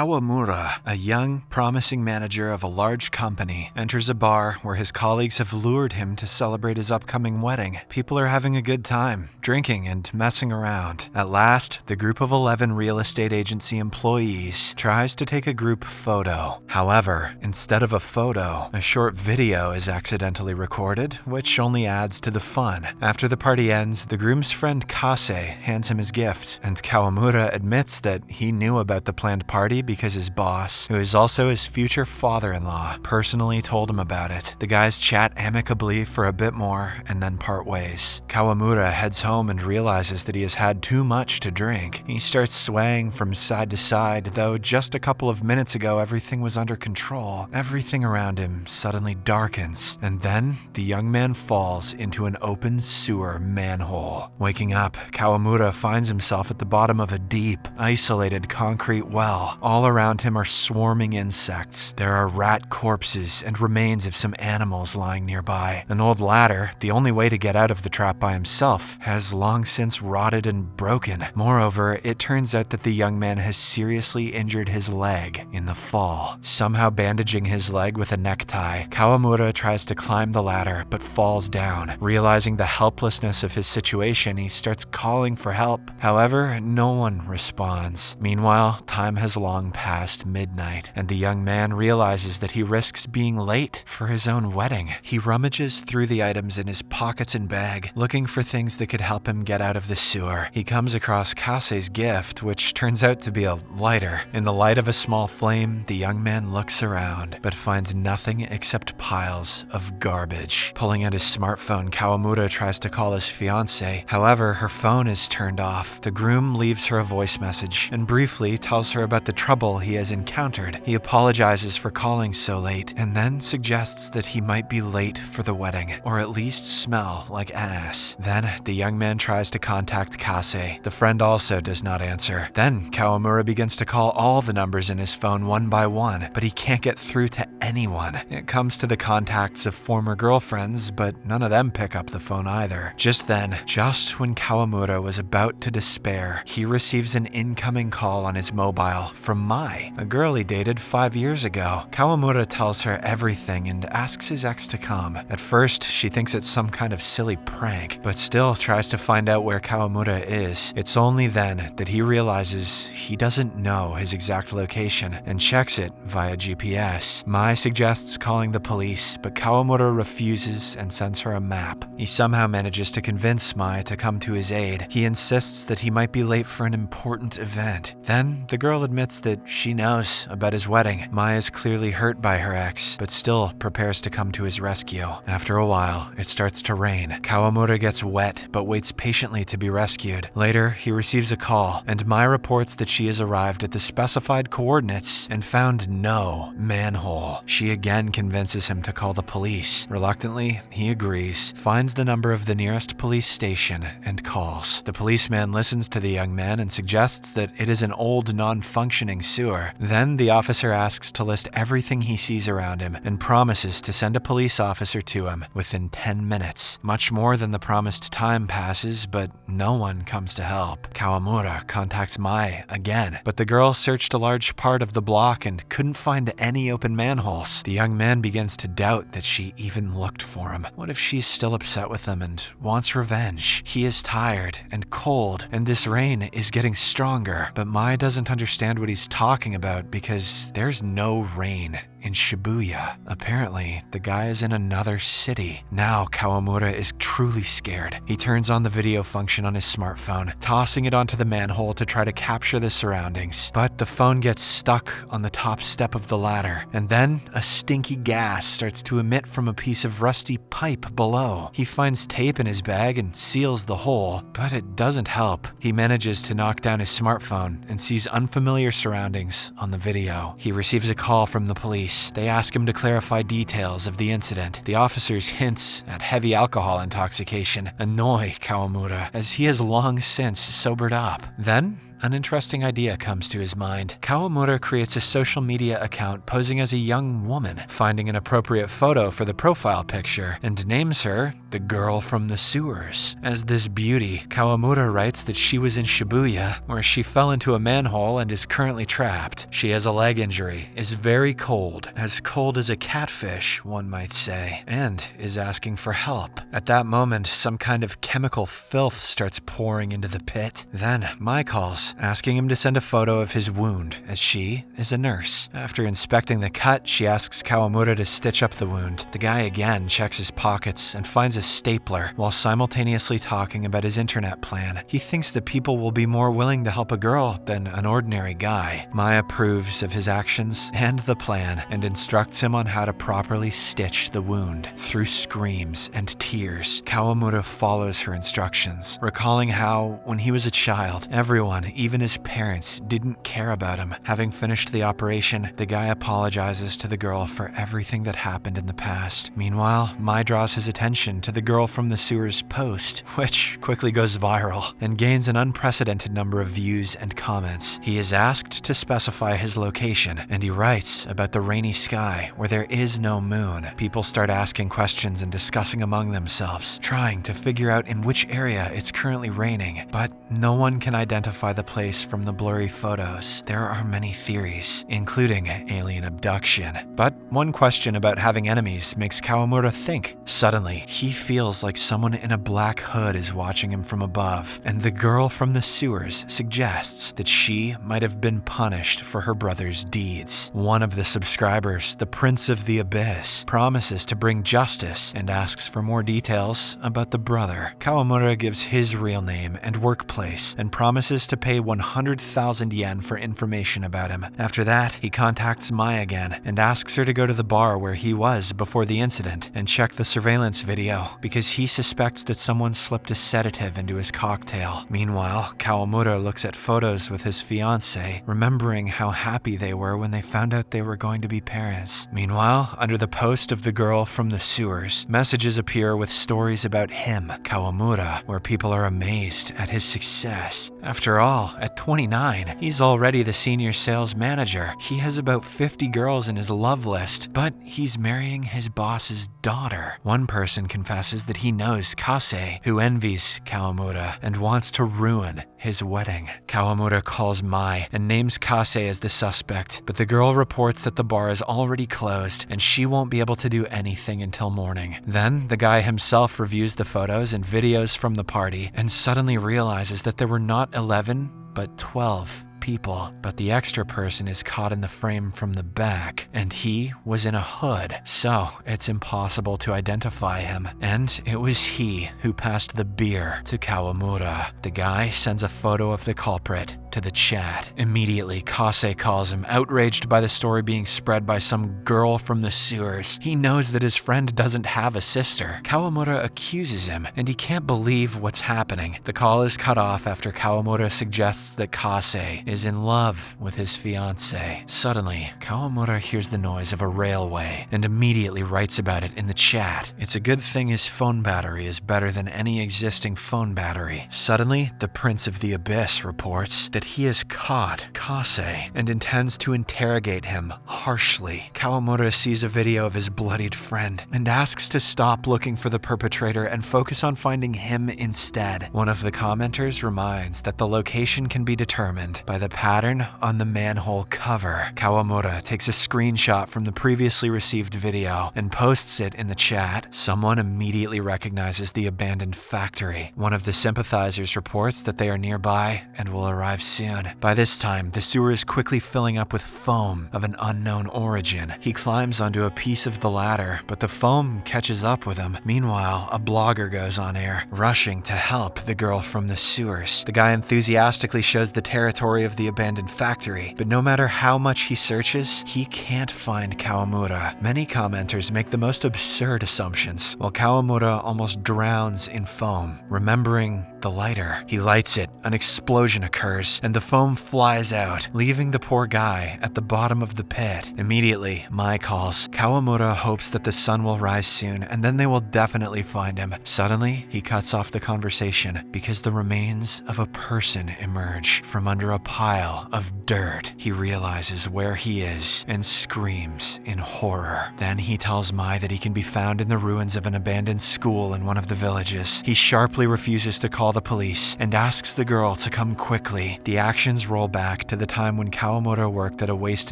Kawamura, a young, promising manager of a large company, enters a bar where his colleagues have lured him to celebrate his upcoming wedding. People are having a good time, drinking and messing around. At last, the group of 11 real estate agency employees tries to take a group photo. However, instead of a photo, a short video is accidentally recorded, which only adds to the fun. After the party ends, the groom's friend Kase hands him his gift, and Kawamura admits that he knew about the planned party because his boss, who is also his future father-in-law, personally told him about it. The guys chat amicably for a bit more and then part ways. Kawamura heads home and realizes that he has had too much to drink. He starts swaying from side to side, though just a couple of minutes ago everything was under control. Everything around him suddenly darkens, and then the young man falls into an open sewer manhole. Waking up, Kawamura finds himself at the bottom of a deep, isolated concrete well. All around him are swarming insects. There are rat corpses and remains of some animals lying nearby. An old ladder, the only way to get out of the trap by himself, has long since rotted and broken. Moreover, it turns out that the young man has seriously injured his leg in the fall. Somehow bandaging his leg with a necktie, Kawamura tries to climb the ladder but falls down. Realizing the helplessness of his situation, he starts calling for help. However, no one responds. Meanwhile, time has long past midnight, and the young man realizes that he risks being late for his own wedding. He rummages through the items in his pockets and bag, looking for things that could help him get out of the sewer. He comes across Kase's gift, which turns out to be a lighter. In the light of a small flame, the young man looks around, but finds nothing except piles of garbage. Pulling out his smartphone, Kawamura tries to call his fiancée. However, her phone is turned off. The groom leaves her a voice message and briefly tells her about the trouble he has encountered. He apologizes for calling so late and then suggests that he might be late for the wedding, or at least smell like ass. Then the young man tries to contact Kase. The friend also does not answer. Then Kawamura begins to call all the numbers in his phone one by one, but he can't get through to anyone. It comes to the contacts of former girlfriends, but none of them pick up the phone either. Just then, just when Kawamura was about to despair, he receives an incoming call on his mobile from Mai, a girl he dated 5 years ago. Kawamura tells her everything and asks his ex to come. At first, she thinks it's some kind of silly prank, but still tries to find out where Kawamura is. It's only then that he realizes he doesn't know his exact location and checks it via GPS. Mai suggests calling the police, but Kawamura refuses and sends her a map. He somehow manages to convince Mai to come to his aid. He insists that he might be late for an important event. Then, the girl admits that she knows about his wedding. Mai is clearly hurt by her ex, but still prepares to come to his rescue. After a while, it starts to rain. Kawamura gets wet, but waits patiently to be rescued. Later, he receives a call, and Mai reports that she has arrived at the specified coordinates and found no manhole. She again convinces him to call the police. Reluctantly, he agrees, finds the number of the nearest police station, and calls. The policeman listens to the young man and suggests that it is an old, non-functioning sewer. Then the officer asks to list everything he sees around him and promises to send a police officer to him within 10 minutes. Much more than the promised time passes, but no one comes to help. Kawamura contacts Mai again, but the girl searched a large part of the block and couldn't find any open manholes. The young man begins to doubt that she even looked for him. What if she's still upset with him and wants revenge? He is tired and cold, and this rain is getting stronger, but Mai doesn't understand what he's talking about because there's no rain in Shibuya. Apparently, the guy is in another city. Now Kawamura is truly scared. He turns on the video function on his smartphone, tossing it onto the manhole to try to capture the surroundings. But the phone gets stuck on the top step of the ladder, and then a stinky gas starts to emit from a piece of rusty pipe below. He finds tape in his bag and seals the hole, but it doesn't help. He manages to knock down his smartphone and sees unfamiliar surroundings on the video. He receives a call from the police. They ask him to clarify details of the incident. The officer's hints at heavy alcohol intoxication annoy Kawamura, as he has long since sobered up. Then, an interesting idea comes to his mind. Kawamura creates a social media account posing as a young woman, finding an appropriate photo for the profile picture, and names her the girl from the sewers. As this beauty, Kawamura writes that she was in Shibuya, where she fell into a manhole and is currently trapped. She has a leg injury, is very cold as a catfish, one might say, and is asking for help. At that moment, some kind of chemical filth starts pouring into the pit. Then, Mai calls, asking him to send a photo of his wound, as she is a nurse. After inspecting the cut, she asks Kawamura to stitch up the wound. The guy again checks his pockets and finds a stapler, while simultaneously talking about his internet plan. He thinks that people will be more willing to help a girl than an ordinary guy. Mai approves of his actions and the plan, and instructs him on how to properly stitch the wound. Through screams and tears, Kawamura follows her instructions, recalling how, when he was a child, everyone, even his parents, didn't care about him. Having finished the operation, the guy apologizes to the girl for everything that happened in the past. Meanwhile, Mai draws his attention to the girl from the sewers post, which quickly goes viral and gains an unprecedented number of views and comments. He is asked to specify his location, and he writes about the rainy sky where there is no moon. People start asking questions and discussing among themselves, trying to figure out in which area it's currently raining, but no one can identify the place from the blurry photos. There are many theories, including alien abduction. But one question about having enemies makes Kawamura think. Suddenly, he feels like someone in a black hood is watching him from above, and the girl from the sewers suggests that she might have been punished for her brother's deeds. One of the subscribers, the Prince of the Abyss, promises to bring justice and asks for more details about the brother. Kawamura gives his real name and workplace and promises to pay 100,000 yen for information about him. After that, he contacts Mai again and asks her to go to the bar where he was before the incident and check the surveillance video, because he suspects that someone slipped a sedative into his cocktail. Meanwhile, Kawamura looks at photos with his fiancée, remembering how happy they were when they found out they were going to be parents. Meanwhile, under the post of the girl from the sewers, messages appear with stories about him, Kawamura, where people are amazed at his success. After all, at 29, he's already the senior sales manager. He has about 50 girls in his love list, but he's marrying his boss's daughter. One person confesses that he knows Kase, who envies Kawamura and wants to ruin his wedding. Kawamura calls Mai and names Kase as the suspect, but the girl reports that the bar is already closed and she won't be able to do anything until morning. Then, the guy himself reviews the photos and videos from the party and suddenly realizes that there were not 11, but 12 people, but the extra person is caught in the frame from the back, and he was in a hood, so it's impossible to identify him. And it was he who passed the beer to Kawamura. The guy sends a photo of the culprit to the chat. Immediately, Kase calls him, outraged by the story being spread by some girl from the sewers. He knows that his friend doesn't have a sister. Kawamura accuses him, and he can't believe what's happening. The call is cut off after Kawamura suggests that Kase is in love with his fiancée. Suddenly, Kawamura hears the noise of a railway and immediately writes about it in the chat. It's a good thing his phone battery is better than any existing phone battery. Suddenly, the Prince of the Abyss reports that he has caught Kase and intends to interrogate him harshly. Kawamura sees a video of his bloodied friend and asks to stop looking for the perpetrator and focus on finding him instead. One of the commenters reminds that the location can be determined by the pattern on the manhole cover. Kawamura takes a screenshot from the previously received video and posts it in the chat. Someone immediately recognizes the abandoned factory. One of the sympathizers reports that they are nearby and will arrive soon. By this time, the sewer is quickly filling up with foam of an unknown origin. He climbs onto a piece of the ladder, but the foam catches up with him. Meanwhile, a blogger goes on air, rushing to help the girl from the sewers. The guy enthusiastically shows the territory of of the abandoned factory, but no matter how much he searches, he can't find Kawamura. Many commenters make the most absurd assumptions, while Kawamura almost drowns in foam. Remembering the lighter, he lights it, an explosion occurs, and the foam flies out, leaving the poor guy at the bottom of the pit. Immediately, Mai calls. Kawamura hopes that the sun will rise soon, and then they will definitely find him. Suddenly, he cuts off the conversation because the remains of a person emerge from under a pile of dirt. He realizes where he is and screams in horror. Then he tells Mai that he can be found in the ruins of an abandoned school in one of the villages. He sharply refuses to call the police and asks the girl to come quickly. The actions roll back to the time when Kawamura worked at a waste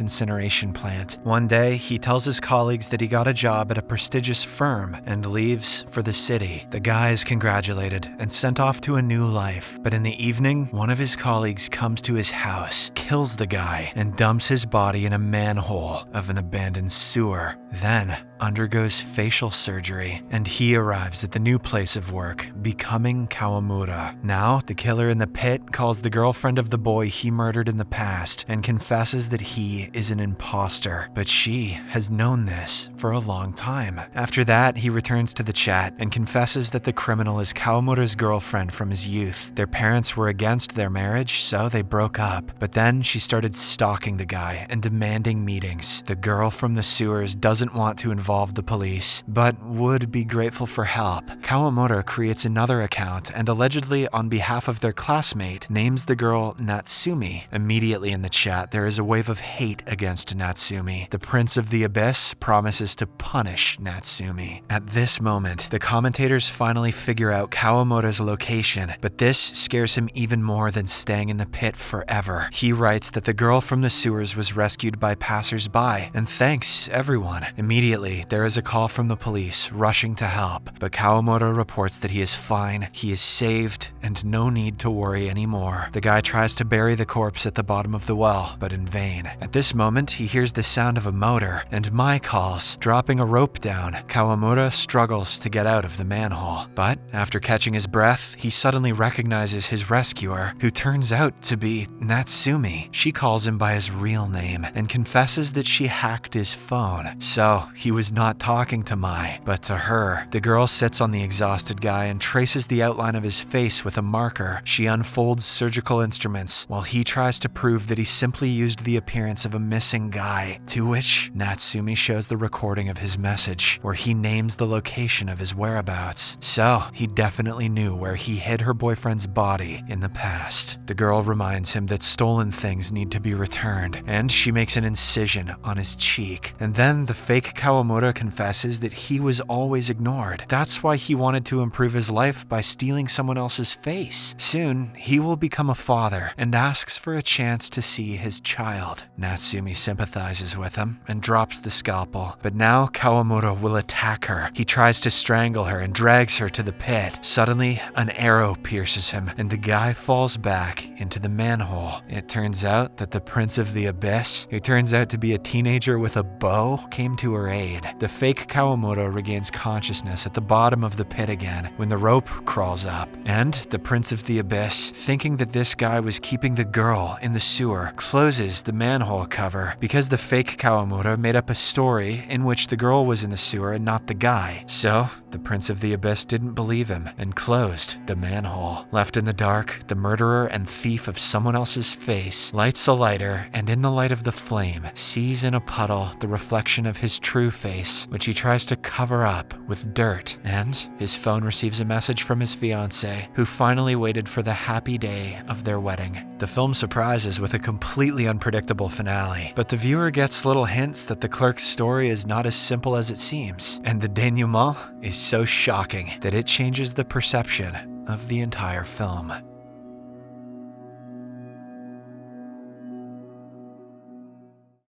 incineration plant. One day, he tells his colleagues that he got a job at a prestigious firm and leaves for the city. The guy is congratulated and sent off to a new life. But in the evening, one of his colleagues comes to his house, kills the guy, and dumps his body in a manhole of an abandoned sewer. Then undergoes facial surgery, and he arrives at the new place of work, becoming Kawamura. Now, the killer in the pit calls the girlfriend of the boy he murdered in the past and confesses that he is an imposter, but she has known this for a long time. After that, he returns to the chat and confesses that the criminal is Kawamura's girlfriend from his youth. Their parents were against their marriage, so they broke up, but then she started stalking the guy and demanding meetings. The girl from the sewers doesn't want to involve the police, but would be grateful for help. Kawamura creates another account and allegedly on behalf of their classmate names the girl Natsumi. Immediately in the chat, there is a wave of hate against Natsumi. The Prince of the Abyss promises to punish Natsumi. At this moment, the commentators finally figure out Kawamura's location, but this scares him even more than staying in the pit forever. He writes that the girl from the sewers was rescued by passers-by and thanks everyone. Immediately, there is a call from the police rushing to help, but Kawamura reports that he is fine, he is saved, and no need to worry anymore. The guy tries to bury the corpse at the bottom of the well, but in vain. At this moment, he hears the sound of a motor, and Mai calls. Dropping a rope down, Kawamura struggles to get out of the manhole. But after catching his breath, he suddenly recognizes his rescuer, who turns out to be Natsumi. She calls him by his real name and confesses that she hacked his phone. So, he was not talking to Mai, but to her. The girl sits on the exhausted guy and traces the outline of his face with a marker. She unfolds surgical instruments, while he tries to prove that he simply used the appearance of a missing guy, to which Natsumi shows the recording of his message, where he names the location of his whereabouts. So, he definitely knew where he hid her boyfriend's body in the past. The girl reminds him that stolen things need to be returned, and she makes an incision on his cheek. And then the fake Kawamura confesses that he was always ignored. That's why he wanted to improve his life by stealing someone else's face. Soon, he will become a father and asks for a chance to see his child. Natsumi sympathizes with him and drops the scalpel, but now Kawamura will attack her. He tries to strangle her and drags her to the pit. Suddenly, an arrow pierces him, and the guy falls back into the manhole. It turns out that the Prince of the Abyss, who turns out to be a teenager with a bow, came to her aid. The fake Kawamura regains consciousness at the bottom of the pit again when the rope crawls up, and the Prince of the Abyss, thinking that this guy was keeping the girl in the sewer, closes the manhole cover because the fake Kawamura made up a story in which the girl was in the sewer and not the guy. So, the Prince of the Abyss didn't believe him and closed the manhole. Left in the dark, the murderer and thief of someone else's face lights a lighter and in the light of the flame sees in a puddle the reflection of his true face, which he tries to cover up with dirt. And his phone receives a message from his fiancée, who finally waited for the happy day of their wedding. The film surprises with a completely unpredictable finale, but the viewer gets little hints that the clerk's story is not as simple as it seems, and the denouement is so shocking that it changes the perception of the entire film.